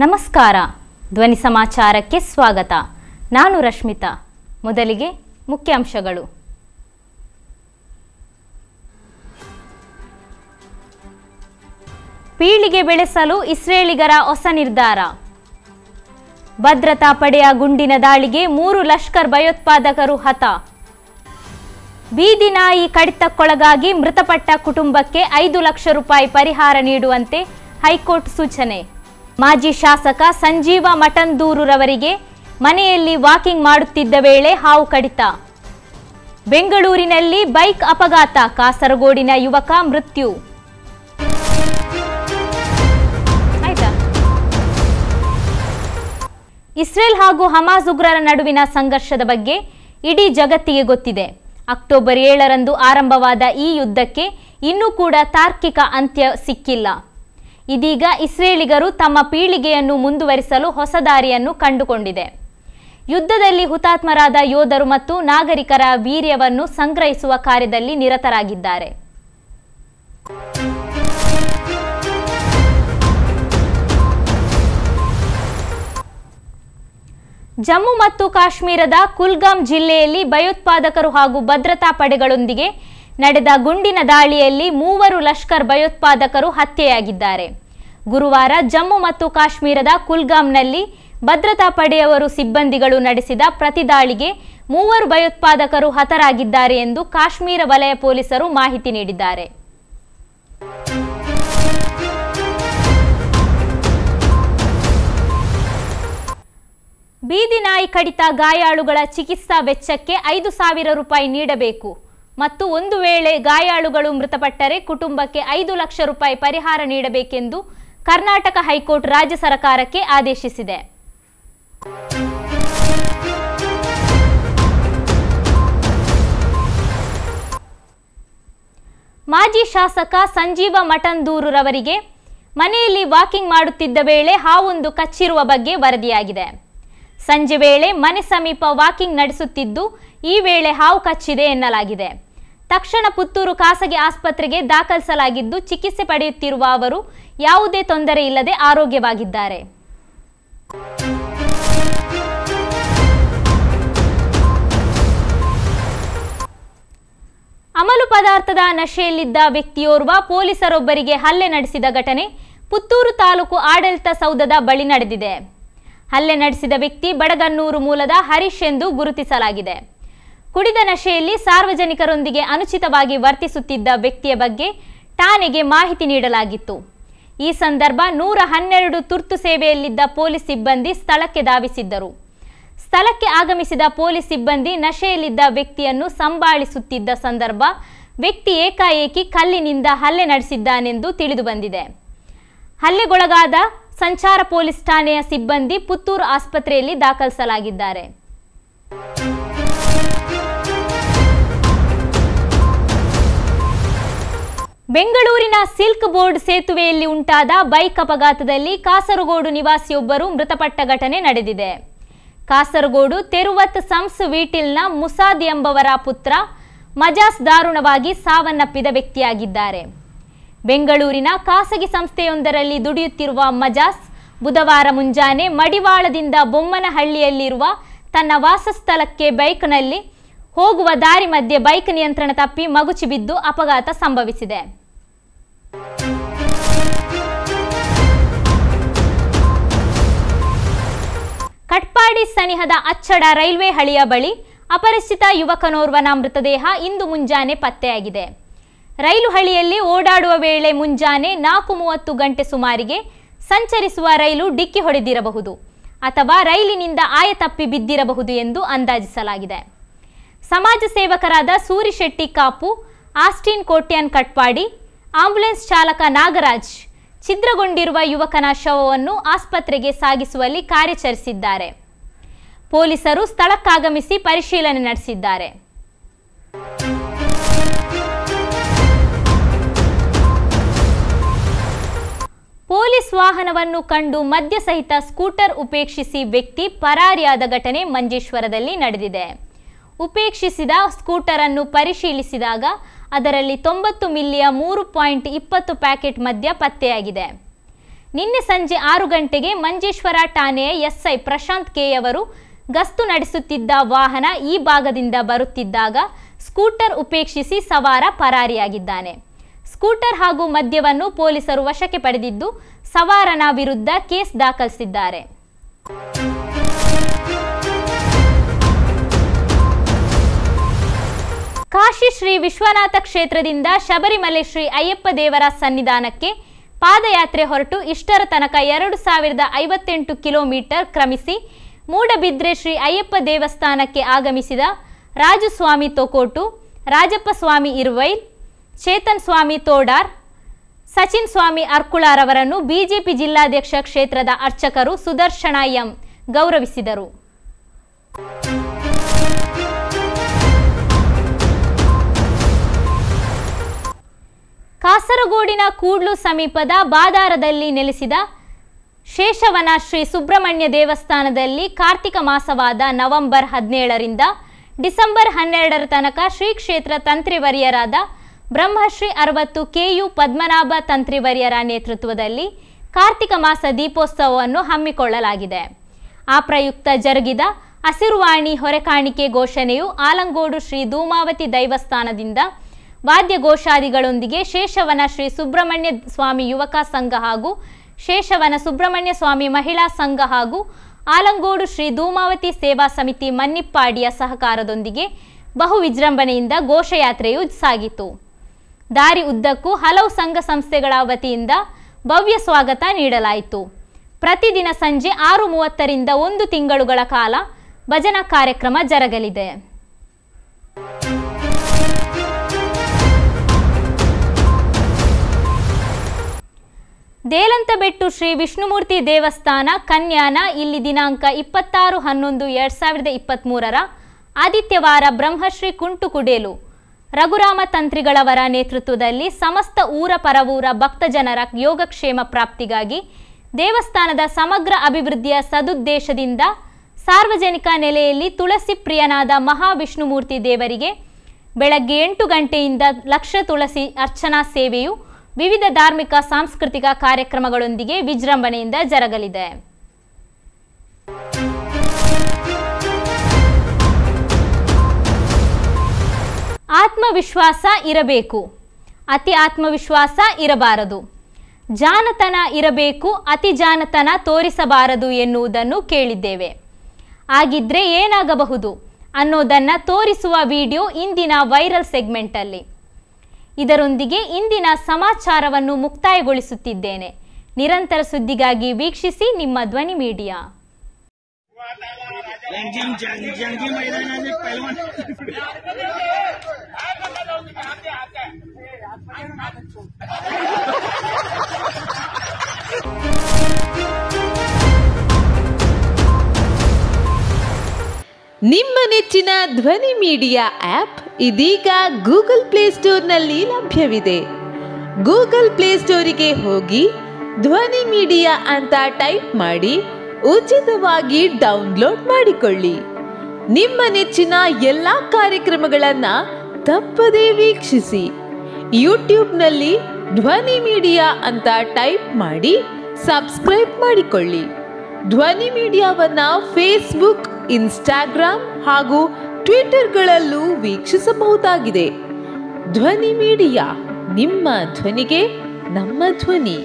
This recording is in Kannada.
ನಮಸ್ಕಾರ. ಧ್ವನಿ ಸಮಾಚಾರಕ್ಕೆ ಸ್ವಾಗತ. ನಾನು ರಶ್ಮಿತಾ. ಮೊದಲಿಗೆ ಮುಖ್ಯಾಂಶಗಳು. ಪೀಳಿಗೆ ಬೆಳೆಸಲು ಇಸ್ರೇಲಿಗರ ಹೊಸ ನಿರ್ಧಾರ. ಭದ್ರತಾ ಪಡೆಯ ಗುಂಡಿನ ದಾಳಿಗೆ 3 ಲಷ್ಕರ್ ಭಯೋತ್ಪಾದಕರು ಹತ. ಬೀದಿ ನಾಯಿ ಕಡಿತಕ್ಕೊಳಗಾಗಿ ಮೃತಪಟ್ಟ ಕುಟುಂಬಕ್ಕೆ 5 ಲಕ್ಷ ರೂಪಾಯಿ ಪರಿಹಾರ ನೀಡುವಂತೆ ಹೈಕೋರ್ಟ್ ಸೂಚನೆ. ಮಾಜಿ ಶಾಸಕ ಸಂಜೀವ ಮಠಂದೂರುರವರಿಗೆ ಮನೆಯಲ್ಲಿ ವಾಕಿಂಗ್ ಮಾಡುತ್ತಿದ್ದ ವೇಳೆ ಹಾವು ಕಡಿತ. ಬೆಂಗಳೂರಿನಲ್ಲಿ ಬೈಕ್ ಅಪಘಾತ, ಕಾಸರಗೋಡಿನ ಯುವಕ ಮೃತ್ಯು. ಇಸ್ರೇಲ್ ಹಾಗೂ ಹಮಾಸ್ ಉಗ್ರರ ನಡುವಿನ ಸಂಘರ್ಷದ ಬಗ್ಗೆ ಇಡೀ ಜಗತ್ತಿಗೆ ಗೊತ್ತಿದೆ. ಅಕ್ಟೋಬರ್ 7ರಂದು ಆರಂಭವಾದ ಈ ಯುದ್ಧಕ್ಕೆ ಇನ್ನೂ ಕೂಡ ತಾರ್ಕಿಕ ಅಂತ್ಯ ಸಿಕ್ಕಿಲ್ಲ. ಇದೀಗ ಇಸ್ರೇಲಿಗರು ತಮ್ಮ ಪೀಳಿಗೆಯನ್ನು ಮುಂದುವರಿಸಲು ಹೊಸ ದಾರಿಯನ್ನು ಕಂಡುಕೊಂಡಿದೆ. ಯುದ್ಧದಲ್ಲಿ ಹುತಾತ್ಮರಾದ ಯೋಧರು ಮತ್ತು ನಾಗರಿಕರ ವೀರ್ಯವನ್ನು ಸಂಗ್ರಹಿಸುವ ಕಾರ್ಯದಲ್ಲಿ ನಿರತರಾಗಿದ್ದಾರೆ. ಜಮ್ಮು ಮತ್ತು ಕಾಶ್ಮೀರದ ಕುಲ್ಗಾಮ್ ಜಿಲ್ಲೆಯಲ್ಲಿ ಭಯೋತ್ಪಾದಕರು ಹಾಗೂ ಭದ್ರತಾ ಪಡೆಗಳೊಂದಿಗೆ ನಡೆದ ಗುಂಡಿನ ದಾಳಿಯಲ್ಲಿ 3 ಲಷ್ಕರ್ ಭಯೋತ್ಪಾದಕರು ಹತ್ಯೆಯಾಗಿದ್ದಾರೆ. ಗುರುವಾರ ಜಮ್ಮು ಮತ್ತು ಕಾಶ್ಮೀರದ ಕುಲ್ಗಾಮ್ನಲ್ಲಿ ಭದ್ರತಾ ಪಡೆಯವರು ಸಿಬ್ಬಂದಿಗಳು ನಡೆಸಿದ ಪ್ರತಿದಾಳಿಗೆ 3 ಭಯೋತ್ಪಾದಕರು ಹತರಾಗಿದ್ದಾರೆ ಎಂದು ಕಾಶ್ಮೀರ ವಲಯ ಪೊಲೀಸರು ಮಾಹಿತಿ ನೀಡಿದ್ದಾರೆ. ಬೀದಿ ನಾಯಿ ಕಡಿತ ಗಾಯಾಳುಗಳ ಚಿಕಿತ್ಸಾ ವೆಚ್ಚಕ್ಕೆ 5,000 ರೂಪಾಯಿ ನೀಡಬೇಕು ಮತ್ತು ಒಂದು ವೇಳೆ ಗಾಯಾಳುಗಳು ಮೃತಪಟ್ಟರೆ ಕುಟುಂಬಕ್ಕೆ 5 ಲಕ್ಷ ರೂಪಾಯಿ ಪರಿಹಾರ ನೀಡಬೇಕೆಂದು ಕರ್ನಾಟಕ ಹೈಕೋರ್ಟ್ ರಾಜ್ಯ ಸರ್ಕಾರಕ್ಕೆ ಆದೇಶಿಸಿದೆ. ಮಾಜಿ ಶಾಸಕ ಸಂಜೀವ ಮಠಂದೂರುರವರಿಗೆ ಮನೆಯಲ್ಲಿ ವಾಕಿಂಗ್ ಮಾಡುತ್ತಿದ್ದ ವೇಳೆ ಹಾವೊಂದು ಕಚ್ಚಿರುವ ಬಗ್ಗೆ ವರದಿಯಾಗಿದೆ. ಸಂಜೆ ವೇಳೆ ಮನೆ ಸಮೀಪ ವಾಕಿಂಗ್ ನಡೆಸುತ್ತಿದ್ದು ಈ ವೇಳೆ ಹಾವು ಕಚ್ಚಿದೆ ಎನ್ನಲಾಗಿದೆ. ತಕ್ಷಣ ಪುತ್ತೂರು ಖಾಸಗಿ ಆಸ್ಪತ್ರೆಗೆ ದಾಖಲಿಸಲಾಗಿದ್ದು ಚಿಕಿತ್ಸೆ ಪಡೆಯುತ್ತಿರುವ ಅವರು ಯಾವುದೇ ತೊಂದರೆ ಇಲ್ಲದೆ ಆರೋಗ್ಯವಾಗಿದ್ದಾರೆ. ಅಮಲು ಪದಾರ್ಥದ ನಶೆಯಲ್ಲಿದ್ದ ವ್ಯಕ್ತಿಯೋರ್ವ ಪೊಲೀಸರೊಬ್ಬರಿಗೆ ಹಲ್ಲೆ ನಡೆಸಿದ ಘಟನೆ ಪುತ್ತೂರು ತಾಲೂಕು ಆಡಳಿತ ಸೌಧದ ಬಳಿ ನಡೆದಿದೆ. ಹಲ್ಲೆ ನಡೆಸಿದ ವ್ಯಕ್ತಿ ಬಡಗನ್ನೂರು ಮೂಲದ ಹರೀಶ್ ಎಂದು ಗುರುತಿಸಲಾಗಿದೆ. ಕುಡಿದ ನಶೆಯಲ್ಲಿ ಸಾರ್ವಜನಿಕರೊಂದಿಗೆ ಅನುಚಿತವಾಗಿ ವರ್ತಿಸುತ್ತಿದ್ದ ವ್ಯಕ್ತಿಯ ಬಗ್ಗೆ ಠಾಣೆಗೆ ಮಾಹಿತಿ ನೀಡಲಾಗಿತ್ತು. ಈ ಸಂದರ್ಭ 112 ತುರ್ತು ಸೇವೆಯಲ್ಲಿದ್ದ ಪೊಲೀಸ್ ಸಿಬ್ಬಂದಿ ಸ್ಥಳಕ್ಕೆ ಧಾವಿಸಿದ್ದರು. ಸ್ಥಳಕ್ಕೆ ಆಗಮಿಸಿದ ಪೊಲೀಸ್ ಸಿಬ್ಬಂದಿ ನಶೆಯಲ್ಲಿದ್ದ ವ್ಯಕ್ತಿಯನ್ನು ಸಂಭಾಳಿಸುತ್ತಿದ್ದ ಸಂದರ್ಭ ವ್ಯಕ್ತಿ ಏಕಾಏಕಿ ಕಲ್ಲಿನಿಂದ ಹಲ್ಲೆ ನಡೆಸಿದ್ದಾನೆಂದು ತಿಳಿದುಬಂದಿದೆ. ಹಲ್ಲೆಗೊಳಗಾದ ಸಂಚಾರ ಪೊಲೀಸ್ ಠಾಣೆಯ ಸಿಬ್ಬಂದಿ ಪುತ್ತೂರು ಆಸ್ಪತ್ರೆಯಲ್ಲಿ ದಾಖಲಿಸಲಾಗಿದ್ದಾರೆ. ಬೆಂಗಳೂರಿನ ಸಿಲ್ಕ್ ಬೋರ್ಡ್ ಸೇತುವೆಯಲ್ಲಿ ಉಂಟಾದ ಬೈಕ್ ಅಪಘಾತದಲ್ಲಿ ಕಾಸರಗೋಡು ನಿವಾಸಿಯೊಬ್ಬರು ಮೃತಪಟ್ಟ ಘಟನೆ ನಡೆದಿದೆ. ಕಾಸರಗೋಡು ತೆರುವತ್ ಸಂಸ್ ವೀಟಿಲ್ನ ಮುಸಾದ್ ಎಂಬವರ ಪುತ್ರ ಮಜಾಸ್ ದಾರುಣವಾಗಿ ಸಾವನ್ನಪ್ಪಿದ ವ್ಯಕ್ತಿಯಾಗಿದ್ದಾರೆ. ಬೆಂಗಳೂರಿನ ಖಾಸಗಿ ಸಂಸ್ಥೆಯೊಂದರಲ್ಲಿ ದುಡಿಯುತ್ತಿರುವ ಮಜಾಸ್ ಬುಧವಾರ ಮುಂಜಾನೆ ಮಡಿವಾಳದಿಂದ ಬೊಮ್ಮನಹಳ್ಳಿಯಲ್ಲಿರುವ ತನ್ನ ವಾಸಸ್ಥಳಕ್ಕೆ ಬೈಕ್ನಲ್ಲಿ ಹೋಗುವ ದಾರಿ ಮಧ್ಯೆ ಬೈಕ್ ನಿಯಂತ್ರಣ ತಪ್ಪಿ ಮಗುಚಿ ಬಿದ್ದು ಅಪಘಾತ ಸಂಭವಿಸಿದೆ. ಕಟ್ಪಾಡಿ ಸನಿಹದ ಅಚ್ಚಡ ರೈಲ್ವೆ ಹಳಿಯ ಬಳಿ ಅಪರಿಚಿತ ಯುವಕನೋರ್ವನ ಮೃತದೇಹ ಇಂದು ಮುಂಜಾನೆ ಪತ್ತೆಯಾಗಿದೆ. ರೈಲು ಹಳಿಯಲ್ಲಿ ಓಡಾಡುವ ವೇಳೆ ಮುಂಜಾನೆ 4:30 ಗಂಟೆ ಸುಮಾರಿಗೆ ಸಂಚರಿಸುವ ರೈಲು ಡಿಕ್ಕಿ ಹೊಡೆದಿರಬಹುದು ಅಥವಾ ರೈಲಿನಿಂದ ಆಯತಪ್ಪಿ ಬಿದ್ದಿರಬಹುದು ಎಂದು ಅಂದಾಜಿಸಲಾಗಿದೆ. ಸಮಾಜ ಸೇವಕರಾದ ಸೂರಿಶೆಟ್ಟಿ ಕಾಪು, ಆಸ್ಟಿನ್ ಕೋಟ್ಯಾನ್ ಕಟ್ಪಾಡಿ, ಆಂಬ್ಯುಲೆನ್ಸ್ ಚಾಲಕ ನಾಗರಾಜ್ ಛಿದ್ರಗೊಂಡಿರುವ ಯುವಕನ ಶವವನ್ನು ಆಸ್ಪತ್ರೆಗೆ ಸಾಗಿಸುವಲ್ಲಿ ಕಾರ್ಯಾಚರಿಸಿದ್ದಾರೆ. ಪೊಲೀಸರು ಸ್ಥಳಕ್ಕಾಗಮಿಸಿ ಪರಿಶೀಲನೆ ನಡೆಸಿದ್ದಾರೆ. ಪೊಲೀಸ್ ವಾಹನವನ್ನು ಕಂಡು ಮದ್ಯ ಸಹಿತ ಸ್ಕೂಟರ್ ಉಪೇಕ್ಷಿಸಿ ವ್ಯಕ್ತಿ ಪರಾರಿಯಾದ ಘಟನೆ ಮಂಜೇಶ್ವರದಲ್ಲಿ ನಡೆದಿದೆ. ಉಪೇಕ್ಷಿಸಿದ ಸ್ಕೂಟರ್ ಅನ್ನು ಪರಿಶೀಲಿಸಿದಾಗ ಅದರಲ್ಲಿ 90 ಮಿಲಿಯ 3.20 ಪ್ಯಾಕೆಟ್ ಮದ್ಯ ಪತ್ತೆಯಾಗಿದೆ. ನಿನ್ನೆ ಸಂಜೆ 6 ಗಂಟೆಗೆ ಮಂಜೇಶ್ವರ ಠಾಣೆಯ ಎಸ್ಐ ಪ್ರಶಾಂತ್ ಕೆಯವರು ಗಸ್ತು ನಡೆಸುತ್ತಿದ್ದ ವಾಹನ ಈ ಭಾಗದಿಂದ ಬರುತ್ತಿದ್ದಾಗ ಸ್ಕೂಟರ್ ಉಪೇಕ್ಷಿಸಿ ಸವಾರ ಪರಾರಿಯಾಗಿದ್ದಾನೆ. ಸ್ಕೂಟರ್ ಹಾಗೂ ಮದ್ಯವನ್ನು ಪೊಲೀಸರು ವಶಕ್ಕೆ ಪಡೆದಿದ್ದು ಸವಾರನ ವಿರುದ್ಧ ಕೇಸ್ ದಾಖಲಿಸಿದ್ದಾರೆ. ಕಾಶಿ ಶ್ರೀ ವಿಶ್ವನಾಥ ಕ್ಷೇತ್ರದಿಂದ ಶಬರಿಮಲೆ ಶ್ರೀ ಅಯ್ಯಪ್ಪ ದೇವರ ಸನ್ನಿಧಾನಕ್ಕೆ ಪಾದಯಾತ್ರೆ ಹೊರಟು ಇಷ್ಟರ ತನಕ 2058 ಕಿಲೋಮೀಟರ್ ಕ್ರಮಿಸಿ ಮೂಡಬಿದ್ರೆ ಶ್ರೀ ಅಯ್ಯಪ್ಪ ದೇವಸ್ಥಾನಕ್ಕೆ ಆಗಮಿಸಿದ ರಾಜಸ್ವಾಮಿ ತೊಕೋಟು, ರಾಜಪ್ಪ ಸ್ವಾಮಿ ಇರುವೈಲ್, ಚೇತನ್ ಸ್ವಾಮಿ ತೋಡಾರ್, ಸಚಿನ್ ಸ್ವಾಮಿ ಅರ್ಕುಳಾರವರನ್ನು ಬಿಜೆಪಿ ಜಿಲ್ಲಾಧ್ಯಕ್ಷ ಕ್ಷೇತ್ರದ ಅರ್ಚಕರು ಸುದರ್ಶನ ಎಂ ಗೌರವಿಸಿದರು. ಕಾಸರಗೋಡಿನ ಕೂಡ್ಲು ಸಮೀಪದ ಬಾದಾರದಲ್ಲಿ ನೆಲೆಸಿದ ಶೇಷವನ ಶ್ರೀ ಸುಬ್ರಹ್ಮಣ್ಯ ದೇವಸ್ಥಾನದಲ್ಲಿ ಕಾರ್ತಿಕ ಮಾಸವಾದ ನವೆಂಬರ್ 17ರಿಂದ ಡಿಸೆಂಬರ್ 12ರ ತನಕ ಶ್ರೀ ಕ್ಷೇತ್ರ ತಂತ್ರಿವರ್ಯರಾದ ಬ್ರಹ್ಮಶ್ರೀ 60 ಕೆಯು ಪದ್ಮನಾಭ ತಂತ್ರಿವರ್ಯರ ನೇತೃತ್ವದಲ್ಲಿ ಕಾರ್ತಿಕ ಮಾಸ ದೀಪೋತ್ಸವವನ್ನು ಹಮ್ಮಿಕೊಳ್ಳಲಾಗಿದೆ. ಆ ಪ್ರಯುಕ್ತ ಜರುಗಿದ ಹಸಿರುವಾಣಿ ಹೊರೆಕಾಣಿಕೆ ಘೋಷಣೆಯು ಆಲಂಗೋಡು ಶ್ರೀ ಧೂಮಾವತಿ ದೈವಸ್ಥಾನದಿಂದ ವಾದ್ಯಘೋಷಾದಿಗಳೊಂದಿಗೆ ಶೇಷವನ ಶ್ರೀ ಸುಬ್ರಹ್ಮಣ್ಯ ಸ್ವಾಮಿ ಯುವಕ ಸಂಘ ಹಾಗೂ ಶೇಷವನ ಸುಬ್ರಹ್ಮಣ್ಯ ಸ್ವಾಮಿ ಮಹಿಳಾ ಸಂಘ ಹಾಗೂ ಆಲಂಗೋಡು ಶ್ರೀ ಧೂಮಾವತಿ ಸೇವಾ ಸಮಿತಿ ಮನ್ನಿಪ್ಪಾಡಿಯ ಸಹಕಾರದೊಂದಿಗೆ ಬಹು ವಿಜೃಂಭಣೆಯಿಂದ ಘೋಷಯಾತ್ರೆಯು ಸಾಗಿತು. ದಾರಿ ಉದ್ದಕ್ಕೂ ಹಲವು ಸಂಘ ಸಂಸ್ಥೆಗಳ ವತಿಯಿಂದ ಭವ್ಯ ಸ್ವಾಗತ ನೀಡಲಾಯಿತು. ಪ್ರತಿದಿನ ಸಂಜೆ 6:30ರಿಂದ 1 ತಿಂಗಳುಗಳ ಕಾಲ ಭಜನಾ ಕಾರ್ಯಕ್ರಮ ಜರಗಲಿದೆ. ದೇಲಂತಬೆಟ್ಟು ಶ್ರೀ ವಿಷ್ಣುಮೂರ್ತಿ ದೇವಸ್ಥಾನ ಕನ್ಯಾನ ಇಲ್ಲಿ ದಿನಾಂಕ 26/11/2023 ಆದಿತ್ಯವಾರ ಬ್ರಹ್ಮಶ್ರೀ ಕುಂಟುಕುಡೇಲು ರಘುರಾಮ ತಂತ್ರಿಗಳವರ ನೇತೃತ್ವದಲ್ಲಿ ಸಮಸ್ತ ಊರ ಪರವೂರ ಭಕ್ತಜನರ ಯೋಗಕ್ಷೇಮ ಪ್ರಾಪ್ತಿಗಾಗಿ ದೇವಸ್ಥಾನದ ಸಮಗ್ರ ಅಭಿವೃದ್ಧಿಯ ಸದುದ್ದೇಶದಿಂದ ಸಾರ್ವಜನಿಕ ನೆಲೆಯಲ್ಲಿ ತುಳಸಿ ಪ್ರಿಯನಾದ ಮಹಾವಿಷ್ಣುಮೂರ್ತಿ ದೇವರಿಗೆ ಬೆಳಗ್ಗೆ 8 ಗಂಟೆಯಿಂದ ಲಕ್ಷ ತುಳಸಿ ಅರ್ಚನಾ ಸೇವೆಯು ವಿವಿಧ ಧಾರ್ಮಿಕ ಸಾಂಸ್ಕೃತಿಕ ಕಾರ್ಯಕ್ರಮಗಳೊಂದಿಗೆ ವಿಜೃಂಭಣೆಯಿಂದ ಜರಗಲಿದೆ. ಆತ್ಮವಿಶ್ವಾಸ ಇರಬೇಕು, ಅತಿ ಆತ್ಮವಿಶ್ವಾಸ ಇರಬಾರದು. ಜಾಣತನ ಇರಬೇಕು, ಅತಿ ಜಾಣತನ ತೋರಿಸಬಾರದು ಎನ್ನುವುದನ್ನು ಕೇಳಿದ್ದೇವೆ. ಆಗಿದ್ರೆ ಏನಾಗಬಹುದು ಅನ್ನೋದನ್ನು ತೋರಿಸುವ ವಿಡಿಯೋ ಇಂದಿನ ವೈರಲ್ ಸೆಗ್ಮೆಂಟಲ್ಲಿ. ಇದರೊಂದಿಗೆ ಇಂದಿನ ಸಮಾಚಾರವನ್ನು ಮುಕ್ತಾಯಗೊಳಿಸುತ್ತಿದ್ದೇನೆ. ನಿರಂತರ ಸುದ್ದಿಗಾಗಿ ವೀಕ್ಷಿಸಿ ನಿಮ್ಮ ಧ್ವನಿ ಮೀಡಿಯಾ. ನಿಮ್ಮ ನೆಚ್ಚಿನ ಧ್ವನಿ ಮೀಡಿಯಾ ಆಪ್ ಇದೀಗ ಗೂಗಲ್ ಪ್ಲೇಸ್ಟೋರ್ನಲ್ಲಿ ಲಭ್ಯವಿದೆ. ಗೂಗಲ್ ಪ್ಲೇಸ್ಟೋರಿಗೆ ಹೋಗಿ ಧ್ವನಿ ಮೀಡಿಯಾ ಅಂತ ಟೈಪ್ ಮಾಡಿ ಉಚಿತವಾಗಿ ಡೌನ್ಲೋಡ್ ಮಾಡಿಕೊಳ್ಳಿ. ನಿಮ್ಮ ನೆಚ್ಚಿನ ಎಲ್ಲ ಕಾರ್ಯಕ್ರಮಗಳನ್ನು ತಪ್ಪದೇ ವೀಕ್ಷಿಸಿ. ಯೂಟ್ಯೂಬ್ನಲ್ಲಿ ಧ್ವನಿ ಮೀಡಿಯಾ ಅಂತ ಟೈಪ್ ಮಾಡಿ ಸಬ್ಸ್ಕ್ರೈಬ್ ಮಾಡಿಕೊಳ್ಳಿ. ಧ್ವನಿ ಮೀಡಿಯಾವನ್ನು ಫೇಸ್ಬುಕ್, ಇನ್ಸ್ಟಾಗ್ರಾಮ್ ಹಾಗೂ ಟ್ವಿಟರ್ಗಳಲ್ಲೂ ವೀಕ್ಷಿಸಬಹುದಾಗಿದೆ. ಧ್ವನಿ ಮೀಡಿಯಾ, ನಿಮ್ಮ ಧ್ವನಿಗೆ ನಮ್ಮ ಧ್ವನಿ.